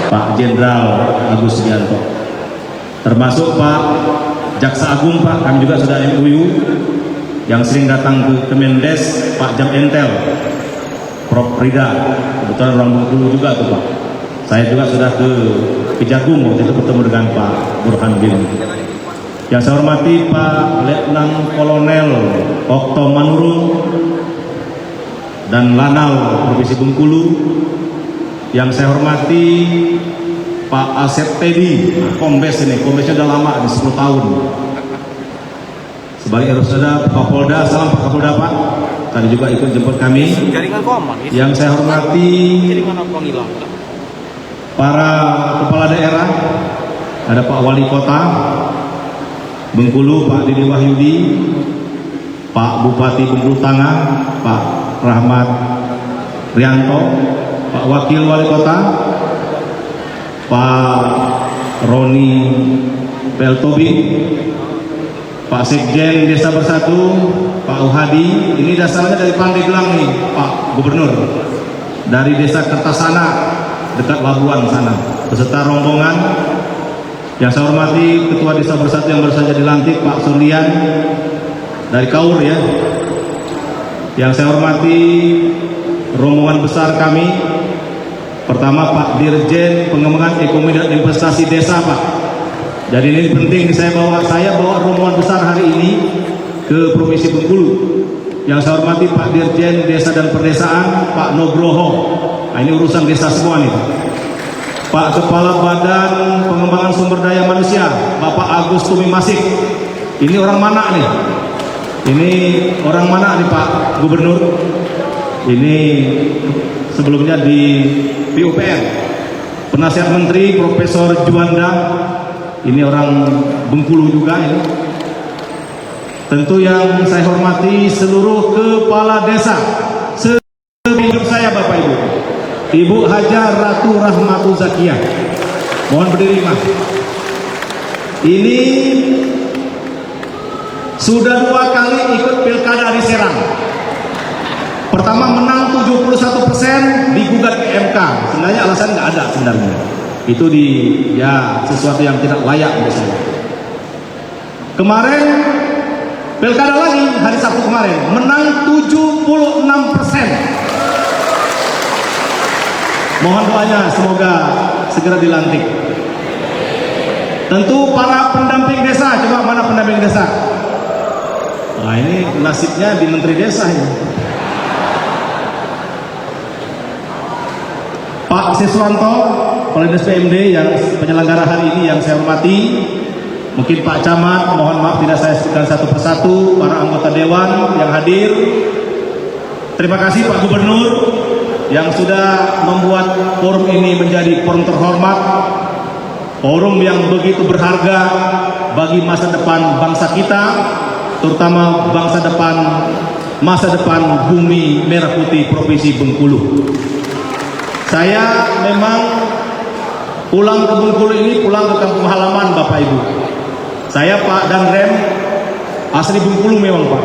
Pak Jenderal Agus Subianto, termasuk Pak Jaksa Agung Pak, kami juga sudah MOU, yang sering datang ke Kemendes, Pak Jam Entel, Prof. Rida, kebetulan orang Bengkulu juga tuh Pak. Saya juga sudah ke Kejagung waktu itu bertemu dengan Pak Burhanuddin. Yang saya hormati Pak Letnan Kolonel Okto Manurung dan Lanal Provinsi Bengkulu. Yang saya hormati Pak Asep Teddy, Kombes ini, Kombesnya udah lama, di 10 tahun. Sebagai Erusada Pak Polda, salam Pak Kapolda Pak. Tadi juga ikut jemput kami. Yang saya hormati para kepala daerah, ada Pak Wali Kota Bengkulu, Pak Didi Wahyudi, Pak Bupati Bengkulu Tengah, Pak Rahmat Rianto, Pak Wakil Wali Kota, Pak Roni Peltobi, Pak Sekjen Desa Bersatu, Pak Uhadi. Ini dasarnya dari Pandeglang nih, Pak Gubernur, dari Desa Kertasana dekat Labuan sana, beserta rombongan. Yang saya hormati Ketua Desa Bersatu yang baru saja dilantik, Pak Surlian dari Kaur ya. Yang saya hormati rombongan besar kami, pertama Pak Dirjen Pengembangan Ekonomi dan Investasi Desa Pak. Jadi ini penting, saya bawa rombongan besar hari ini ke Provinsi Bengkulu. Yang saya hormati Pak Dirjen Desa dan Perdesaan Pak Nugroho. Nah, ini urusan desa semua nih. Pak Kepala Badan Pengembangan Sumber Daya Manusia Bapak Agus Tumimasik. Ini orang mana nih? Ini orang mana nih Pak Gubernur? Ini sebelumnya di PUPR. Penasihat Menteri Profesor Juanda. Ini orang Bengkulu juga ini. Tentu yang saya hormati seluruh kepala desa sehidup saya Bapak Ibu. Ibu Hajar Ratu Rahmatu Zakiyah. Mohon berdiri Mas. Ini sudah 2 kali ikut pilkada di Serang. Pertama menang 71%, digugat ke MK. Sebenarnya alasan nggak ada sebenarnya. Itu sesuatu yang tidak layak menurut saya. Kemarin pilkada lagi hari Sabtu kemarin menang 76%. Mohon doanya semoga segera dilantik. Tentu para pendamping desa, coba mana pendamping desa? Nah ini nasibnya di Menteri Desa ini. Pak Siswanto, Kepala Dinas PMD yang penyelenggara hari ini yang saya hormati. Mungkin Pak Camat, mohon maaf tidak saya sebutkan satu persatu. Para anggota Dewan yang hadir. Terima kasih Pak Gubernur yang sudah membuat forum ini menjadi forum terhormat, forum yang begitu berharga bagi masa depan bangsa kita, terutama masa depan bumi merah putih Provinsi Bengkulu. Saya memang pulang ke Bengkulu ini, pulang ke kampung halaman Bapak Ibu. Saya Pak Danrem, asli Bengkulu memang Pak.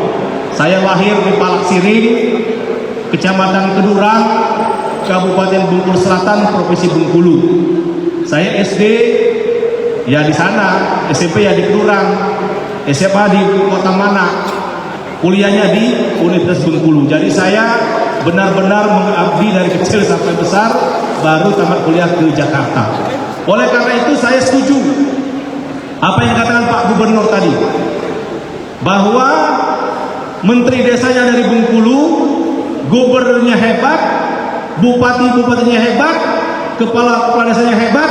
Saya lahir di Palak Siring, Kecamatan Kedurang, Kabupaten Bengkulu Selatan, Provinsi Bengkulu. Saya SD ya di sana, SMP ya di Kedurang, SMA di Kota Mana, kuliahnya di Universitas Bengkulu. Jadi saya benar-benar mengabdi dari kecil sampai besar, baru tamat kuliah ke Jakarta. Oleh karena itu saya setuju apa yang dikatakan Pak Gubernur tadi, bahwa Menteri Desanya dari Bengkulu, Gubernurnya hebat, Bupati-bupatinya hebat, Kepala desanya hebat.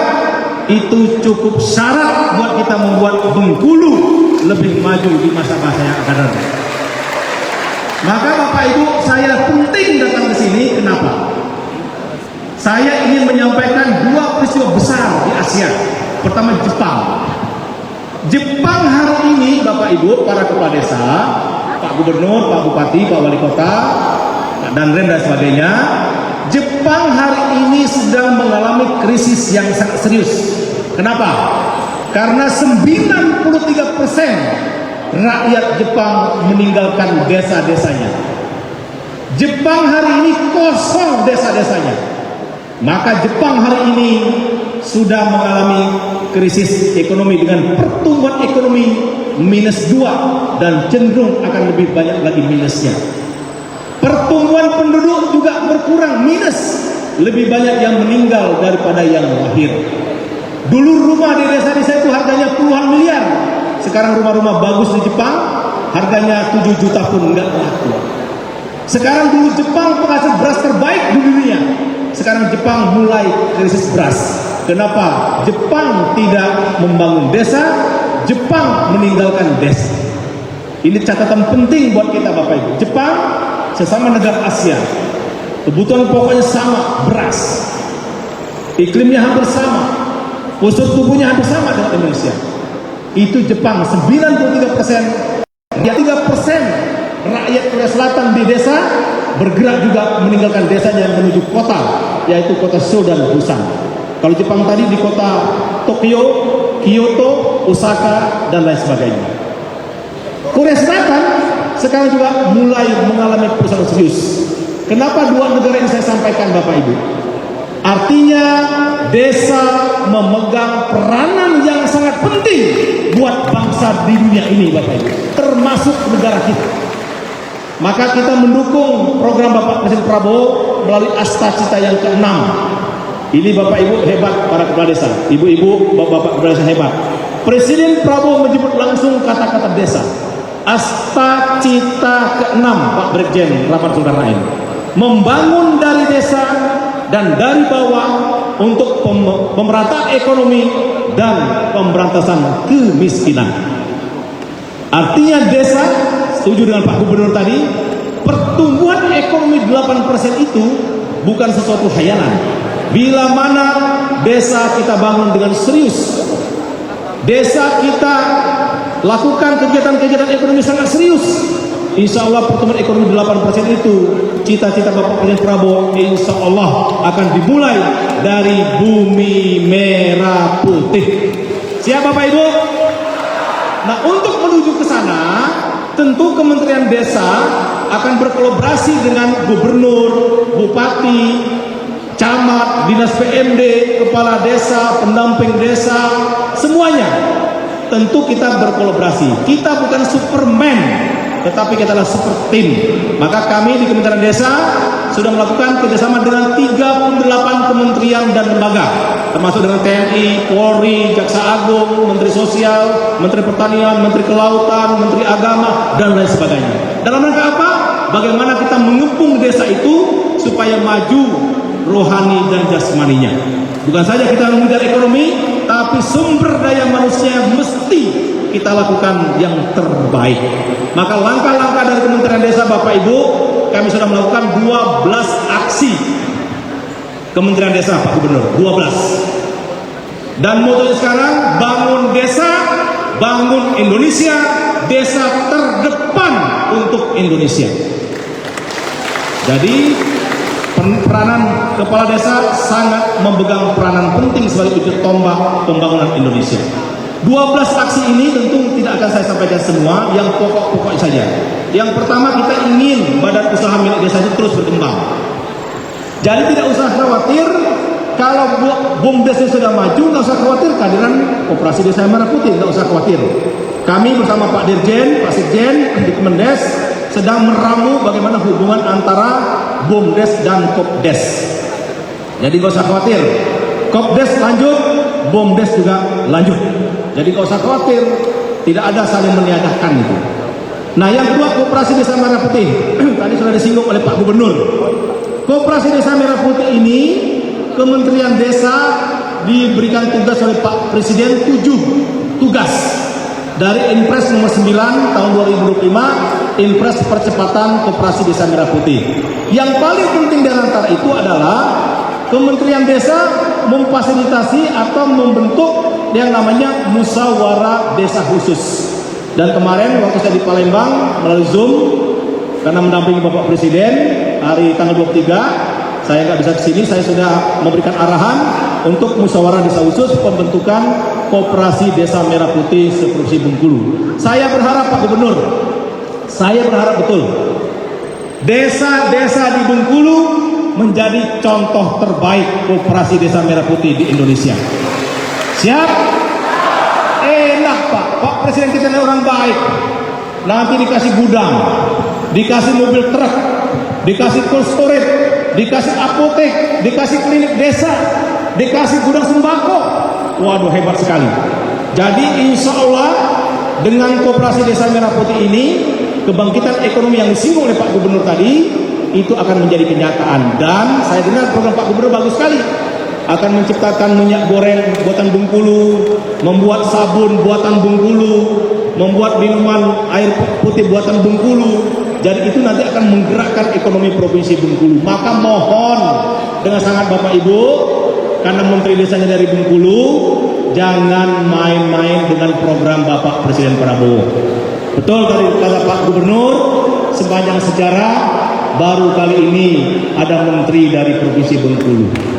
Itu cukup syarat buat kita membuat Bengkulu lebih maju di masa-masa yang akan datang. Maka Bapak Ibu, saya penting datang ke sini. Kenapa? Saya ingin menyampaikan 2 peristiwa besar di Asia. Pertama Jepang. Jepang hari ini Bapak Ibu, para kepala desa, Pak Gubernur, Pak Bupati, Pak Wali Kota, Pak Danrem dan sebagainya, Jepang hari ini sedang mengalami krisis yang sangat serius. Kenapa? Karena 93% rakyat Jepang meninggalkan desa-desanya. Jepang hari ini kosong desa-desanya. Maka Jepang hari ini sudah mengalami krisis ekonomi dengan pertumbuhan ekonomi -2 dan cenderung akan lebih banyak lagi minusnya. Pertumbuhan penduduk juga berkurang minus, lebih banyak yang meninggal daripada yang lahir. Dulu rumah di desa-desa itu harganya puluhan miliar, sekarang rumah-rumah bagus di Jepang harganya 7 juta pun enggak laku. Sekarang dulu Jepang penghasil beras terbaik di dunia, sekarang Jepang mulai krisis beras. Kenapa? Jepang tidak membangun desa, Jepang meninggalkan desa. Ini catatan penting buat kita Bapak Ibu. Jepang sesama negara Asia, kebutuhan pokoknya sama, beras. Iklimnya hampir sama, postur tubuhnya hampir sama dengan Indonesia. Itu Jepang 93%, ya 3% rakyat Korea Selatan di desa bergerak juga meninggalkan desanya menuju kota, yaitu kota Seoul dan Busan. Kalau Jepang tadi di kota Tokyo, Kyoto, Osaka, dan lain sebagainya. Korea Selatan sekarang juga mulai mengalami perusahaan serius. Kenapa dua negara ini saya sampaikan Bapak Ibu? Artinya desa memegang peranan yang sangat penting buat bangsa di dunia ini Bapak Ibu, termasuk negara kita. Maka kita mendukung program Bapak Presiden Prabowo melalui Asta Cita yang ke-6. Ini Bapak Ibu hebat para kepala desa, ibu-ibu, bapak kepala desa hebat. Presiden Prabowo menyebut langsung kata-kata desa. Asta Cita ke-6 Pak Brigjen Rahmat Sundarain. Membangun dari desa dan dari bawah untuk pemerataan ekonomi dan pemberantasan kemiskinan. Artinya desa, setuju dengan Pak Gubernur tadi, pertumbuhan ekonomi 8% itu bukan sesuatu khayalan. Bila mana desa kita bangun dengan serius, desa kita lakukan kegiatan-kegiatan ekonomi sangat serius, insya Allah pertumbuhan ekonomi 8% itu, cita-cita Bapak Presiden Prabowo insya Allah akan dimulai dari bumi merah putih. Siap Bapak Ibu? Nah, untuk menuju ke sana, tentu Kementerian Desa akan berkolaborasi dengan gubernur, bupati, camat, dinas PMD, kepala desa, pendamping desa, semuanya. Tentu kita berkolaborasi. Kita bukan Superman, tetapi kita adalah super team. Maka kami di Kementerian Desa sudah melakukan kerjasama dengan 38 kementerian dan lembaga, termasuk dengan TNI, Polri, Jaksa Agung, Menteri Sosial, Menteri Pertanian, Menteri Kelautan, Menteri Agama, dan lain sebagainya. Dalam rangka apa? Bagaimana kita mengepung desa itu supaya maju rohani dan jasmaninya. Bukan saja kita mengejar ekonomi, tapi sumber daya manusia mesti kita lakukan yang terbaik. Maka langkah-langkah dari Kementerian Desa Bapak Ibu, kami sudah melakukan 12 aksi Kementerian Desa Pak Gubernur, 12. Dan motonya sekarang, bangun desa, bangun Indonesia, desa terdepan untuk Indonesia. Jadi peranan kepala desa sangat memegang peranan penting sebagai ujung tombak pembangunan Indonesia. 12 aksi ini tentu tidak akan saya sampaikan semua, yang pokok-pokok saja. Yang pertama, kita ingin badan usaha milik desa itu terus berkembang. Jadi tidak usah khawatir kalau BUMDes sudah maju, nggak usah khawatir kehadiran Koperasi Desa Merah Putih, nggak usah khawatir. Kami bersama Pak Dirjen, Pak Sekjen di Kemendes sedang meramu bagaimana hubungan antara BUMDes dan Kopdes. Jadi nggak usah khawatir, Kopdes lanjut, BUMDes juga lanjut. Jadi nggak usah khawatir, tidak ada saling meniadakan itu. Nah, yang kedua, Koperasi Desa Merah Putih. Tadi sudah disinggung oleh Pak Gubernur. Koperasi Desa Merah Putih ini, Kementerian Desa diberikan tugas oleh Pak Presiden 7 tugas. Dari Inpres nomor 9 tahun 2025, Inpres percepatan Koperasi Desa Merah Putih. Yang paling penting dari antara itu adalah Kementerian Desa memfasilitasi atau membentuk yang namanya musyawarah desa khusus. Dan kemarin waktu saya di Palembang melalui Zoom, karena mendampingi Bapak Presiden hari tanggal 23, saya nggak bisa kesini, saya sudah memberikan arahan untuk musyawarah desa khusus pembentukan Koperasi Desa Merah Putih seprovinsi Bengkulu. Saya berharap Pak Gubernur, saya berharap betul desa-desa di Bengkulu menjadi contoh terbaik Koperasi Desa Merah Putih di Indonesia. Siap? Enak Pak, Pak Presiden kita ini orang baik. Nanti dikasih gudang, dikasih mobil truk, dikasih cold storage, dikasih apotek, dikasih klinik desa, dikasih gudang sembako. Waduh, hebat sekali. Jadi insya Allah dengan Koperasi Desa Merah Putih ini, kebangkitan ekonomi yang disinggung oleh Pak Gubernur tadi itu akan menjadi kenyataan. Dan saya dengar program Pak Gubernur bagus sekali, akan menciptakan minyak goreng buatan Bengkulu, membuat sabun buatan Bengkulu, membuat minuman air putih buatan Bengkulu. Jadi itu nanti akan menggerakkan ekonomi Provinsi Bengkulu. Maka mohon dengan sangat Bapak Ibu, karena Menteri Desanya dari Bengkulu, jangan main-main dengan program Bapak Presiden Prabowo. Betul tadi kata Pak Gubernur, sepanjang sejarah baru kali ini ada menteri dari Provinsi Bengkulu.